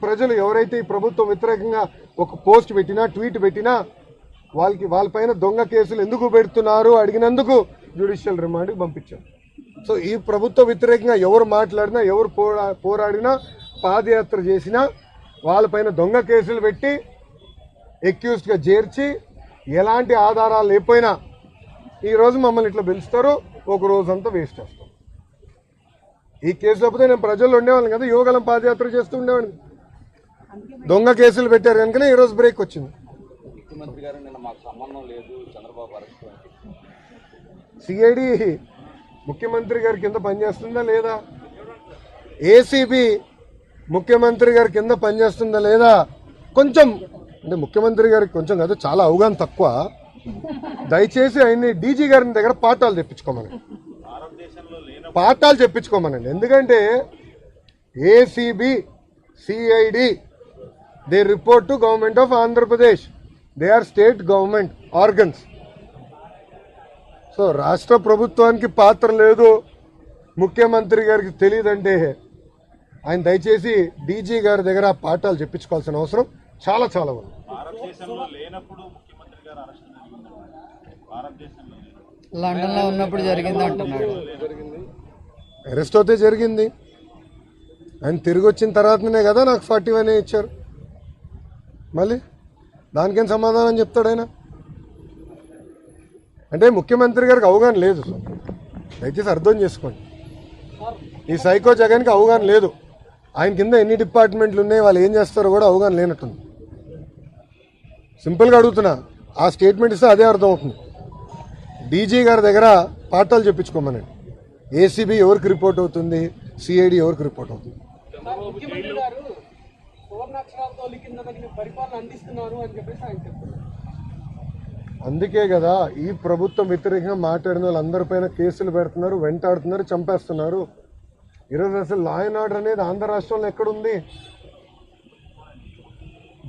ప్రజలు ఎవరైతే ఈ ప్రభుత్వం వ్యతిరేకంగా ఒక పోస్ట్ పెట్టినా ట్వీట్ పెట్టినా వాళ్ళపైన దొంగ కేసులు ఎందుకు పెడుతున్నారు అడిగినందుకు జ్యుడిషియల్ రిమాండ్కి పంపించారు. సో ఈ ప్రభుత్వ వ్యతిరేకంగా ఎవరు మాట్లాడినా ఎవరు పోరాడినా పాదయాత్ర చేసినా వాళ్ళపైన దొంగ కేసులు పెట్టి ఎక్యూజ్డ్గా చేర్చి ఎలాంటి ఆధారాలు లేకపోయినా ఈరోజు మమ్మల్ని ఇట్లా పిలుస్తారు, ఒక రోజంతా వేస్ట్ చేస్తాం. ఈ కేసు లేకపోతే నేను ప్రజల్లో ఉండేవాళ్ళం కదా, యువగలం పాదయాత్ర చేస్తూ ఉండేవాడిని. దొంగ కేసులు పెట్టారు కనుకనే ఈరోజు బ్రేక్ వచ్చింది. సిఐడి ముఖ్యమంత్రి గారి కింద పనిచేస్తుందా లేదా, ఏసీబీ ముఖ్యమంత్రి గారి కింద పనిచేస్తుందా లేదా, కొంచెం అంటే ముఖ్యమంత్రి గారికి కొంచెం కాదు చాలా అవగాహన తక్కువ. దయచేసి ఆయన్ని డీజీ గారి దగ్గర పాఠాలు చెప్పించుకోమనండి. ఎందుకంటే ACB CID they report to government of Andhra Pradesh, they are state government organs. So రాష్ట్ర ప్రభుత్వానికి పాత్ర లేదు, ముఖ్యమంత్రి గారికి తెలియదంటే ఆయన దయచేసి డీజీ గారి దగ్గర పాఠాలు చెప్పించుకోవాల్సిన అవసరం చాలా చాలా ఉంది. లండన్ లో ఉన్నప్పుడు జరిగింది అంటున్నాడు. అరెస్ట్ అవుతే జరిగింది, ఆయన తిరిగి వచ్చిన తర్వాతనే కదా నాకు 41 ఇచ్చారు. మళ్ళీ దానికేం సమాధానం చెప్తాడు ఆయన? అంటే ముఖ్యమంత్రి గారికి అవగాహన లేదు. దయచేసి అర్థం చేసుకోండి, ఈ సైకో జగన్కి అవగాహన లేదు. ఆయన కింద ఎన్ని డిపార్ట్మెంట్లు ఉన్నాయి, వాళ్ళు ఏం చేస్తారో కూడా అవగాహన లేనట్టుంది. సింపుల్గా అడుగుతున్నా, ఆ స్టేట్మెంట్ ఇస్తే అదే అర్థం అవుతుంది. డీజీ గారి దగ్గర పాఠాలు చెప్పించుకోమనండి. ఏసీబీ ఎవరికి రిపోర్ట్ అవుతుంది, సిఐడి ఎవరికి రిపోర్ట్ అవుతుంది? అందుకే కదా ఈ ప్రభుత్వం వ్యతిరేకంగా మాట్లాడిన వాళ్ళందరిపైన కేసులు పెడుతున్నారు, వెంటాడుతున్నారు, చంపేస్తున్నారు. ఈరోజు అసలు లా అండ్ ఆర్డర్ అనేది ఆంధ్ర రాష్ట్రంలో ఎక్కడుంది?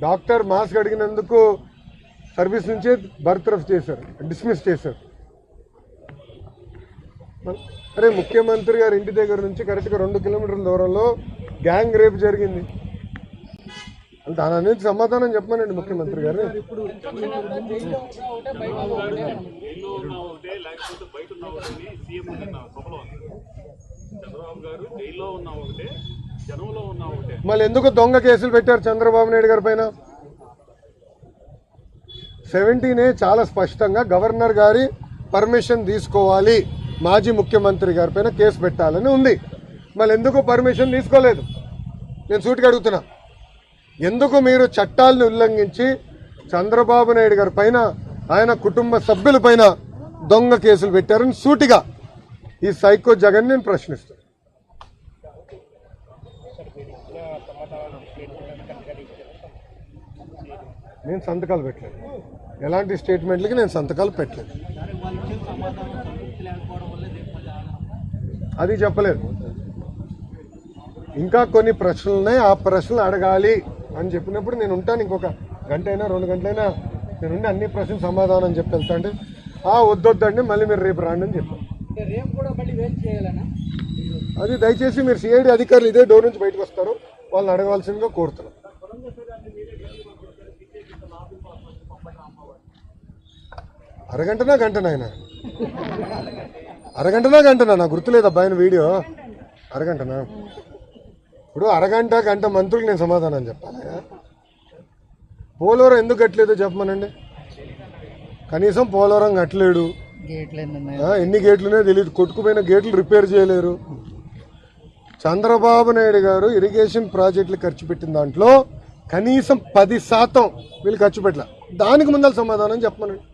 డాక్టర్ మాస్క్ అడిగినందుకు సర్వీస్ నుంచే బర్తరఫ్ చేశారు, డిస్మిస్ చేశారు. అరే ముఖ్యమంత్రి గారి ఇంటి దగ్గర నుంచి కరెక్ట్గా 2 కిలోమీటర్ల దూరంలో గ్యాంగ్ రేప్ జరిగింది. దాని అనేది సమాధానం చెప్పమనండి ముఖ్యమంత్రి గారు. మళ్ళీ ఎందుకు దొంగ కేసులు పెట్టారు చంద్రబాబు నాయుడు గారి పైన? 17 చాలా స్పష్టంగా గవర్నర్ గారి పర్మిషన్ తీసుకోవాలి, మాజీ ముఖ్యమంత్రి గారి పైన కేసు పెట్టాలని ఉంది. మళ్ళీ ఎందుకు పర్మిషన్ తీసుకోలేదు? నేను సూటిగా అడుగుతున్నా, ఎందుకు మీరు చట్టాలను ఉల్లంఘించి చంద్రబాబు నాయుడు గారి పైన ఆయన కుటుంబ సభ్యుల పైన దొంగ కేసులు పెట్టారని సూటిగా ఈ సైకో జగన్ నేను ప్రశ్నిస్తాను. నేను సంతకాలు పెట్టలేదు, ఎలాంటి స్టేట్మెంట్లకి నేను సంతకాలు పెట్టలేదు. అది చెప్పలేదు. ఇంకా కొన్ని ప్రశ్నలు ఉన్నాయి, ఆ ప్రశ్నలు అడగాలి అని చెప్పినప్పుడు నేను ఉంటాను. ఇంకొక గంట అయినా 2 గంటలైనా నేను ఉండి అన్ని ప్రశ్నలు సమాధానం చెప్పి వెళ్తా అంటే వద్దొద్దండి మళ్ళీ మీరు రేపు రాండి అని చెప్పాను. అది దయచేసి మీరు సిఐడి అధికారులు ఇదే డోర్ నుంచి బయటకు వస్తారు, వాళ్ళని అడగవలసిందిగా కోరుతున్నాను. అరగంటనా గంటనా ఆయన? అరగంటనా నాకు గుర్తులేదు అబ్బాయిన వీడియో. అరగంటనా? ఇప్పుడు అరగంట గంట మంత్రులకు నేను సమాధానం చెప్పాలి. పోలవరం ఎందుకు కట్టలేదో చెప్పమనండి. కనీసం పోలవరం కట్టలేడు, ఎన్ని గేట్లునే తెలియదు, కొట్టుకుపోయిన గేట్లు రిపేర్ చేయలేరు. చంద్రబాబు నాయుడు గారు ఇరిగేషన్ ప్రాజెక్టులు ఖర్చు పెట్టిన దాంట్లో కనీసం 10% వీళ్ళు ఖర్చు పెట్టలే. దానికి ముందర సమాధానం చెప్పమనండి.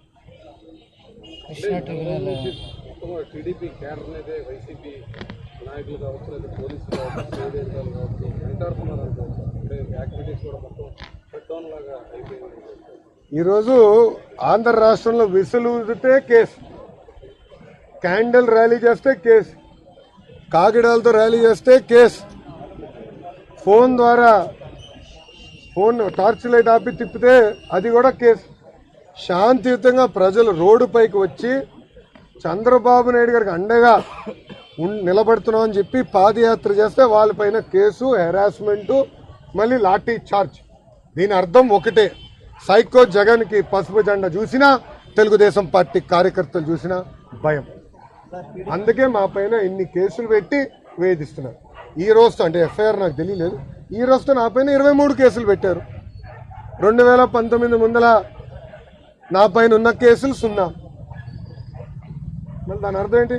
టీడీపీ క్యాడర్ అనేది వైసీపీ నాయకులు కావచ్చు, లేదా పోలీసులు కావచ్చు, యాక్టివిటీస్ కూడా మొత్తం షట్ డౌన్ లాగా అయిపోయింది. ఈరోజు ఆంధ్ర రాష్ట్రంలో విసులు ఊదితే కేసు, క్యాండిల్ ర్యాలీ చేస్తే కేసు, కాగిడాలతో ర్యాలీ చేస్తే కేసు, ఫోన్ టార్చ్ లైట్ ఆపి తిప్పితే అది కూడా కేసు. శాంతియుతంగా ప్రజలు రోడ్డుపైకి వచ్చి చంద్రబాబు నాయుడు గారికి అండగా నిలబడుతున్నామని చెప్పి పాదయాత్ర చేస్తే వాళ్ళపైన కేసు, హెరాస్మెంటు, మళ్ళీ లాఠీ చార్జ్. దీని అర్థం ఒకటే, సైకో జగన్కి పసుపు జెండా చూసినా, తెలుగుదేశం పార్టీ కార్యకర్తలు చూసినా భయం. అందుకే మా పైన ఇన్ని కేసులు పెట్టి వేధిస్తున్నారు. ఈ రోజుతో అంటే ఎఫ్ఐఆర్ నాకు తెలియలేదు, ఈ రోజుతో నా పైన 23 కేసులు పెట్టారు. 2019 ముందల నా పైన ఉన్న కేసులు 0. మరి దాని అర్థం ఏంటి?